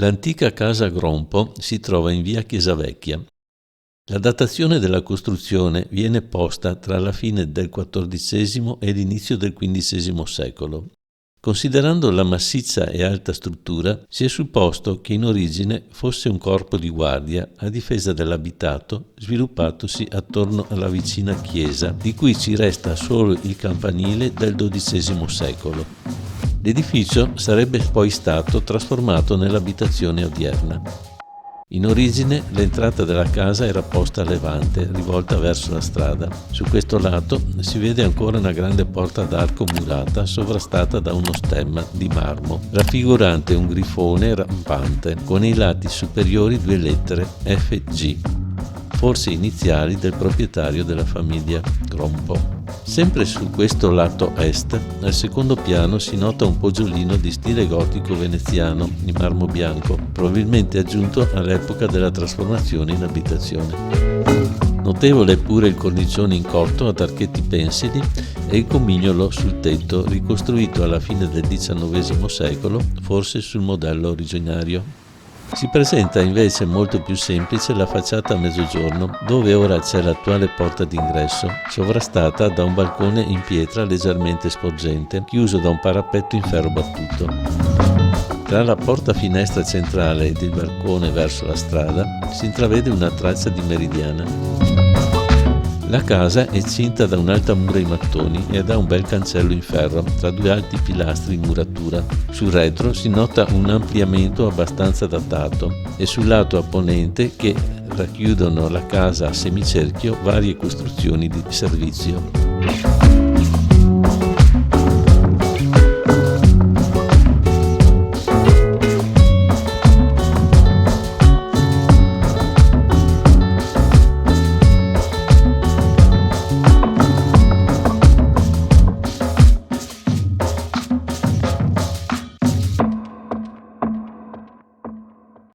L'antica casa Grompo si trova in via Chiesavecchia. La datazione della costruzione viene posta tra la fine del XIV e l'inizio del XV secolo. Considerando la massiccia e alta struttura, si è supposto che in origine fosse un corpo di guardia a difesa dell'abitato sviluppatosi attorno alla vicina chiesa, di cui ci resta solo il campanile del XII secolo. L'edificio sarebbe poi stato trasformato nell'abitazione odierna. In origine l'entrata della casa era posta a levante, rivolta verso la strada. Su questo lato si vede ancora una grande porta d'arco murata sovrastata da uno stemma di marmo, raffigurante un grifone rampante, con ai lati superiori due lettere FG, forse iniziali del proprietario della famiglia Grompo. Sempre su questo lato est, al secondo piano si nota un poggiolino di stile gotico veneziano in marmo bianco, probabilmente aggiunto all'epoca della trasformazione in abitazione. Notevole pure il cornicione in cotto ad archetti pensili e il comignolo sul tetto, ricostruito alla fine del XIX secolo, forse sul modello originario. Si presenta invece molto più semplice la facciata a mezzogiorno, dove ora c'è l'attuale porta d'ingresso, sovrastata da un balcone in pietra leggermente sporgente, chiuso da un parapetto in ferro battuto. Tra la porta finestra centrale ed il balcone verso la strada si intravede una traccia di meridiana. La casa è cinta da un'alta mura in mattoni e ha un bel cancello in ferro tra due alti pilastri in muratura. Sul retro si nota un ampliamento abbastanza datato e sul lato a ponente, che racchiudono la casa a semicerchio, varie costruzioni di servizio.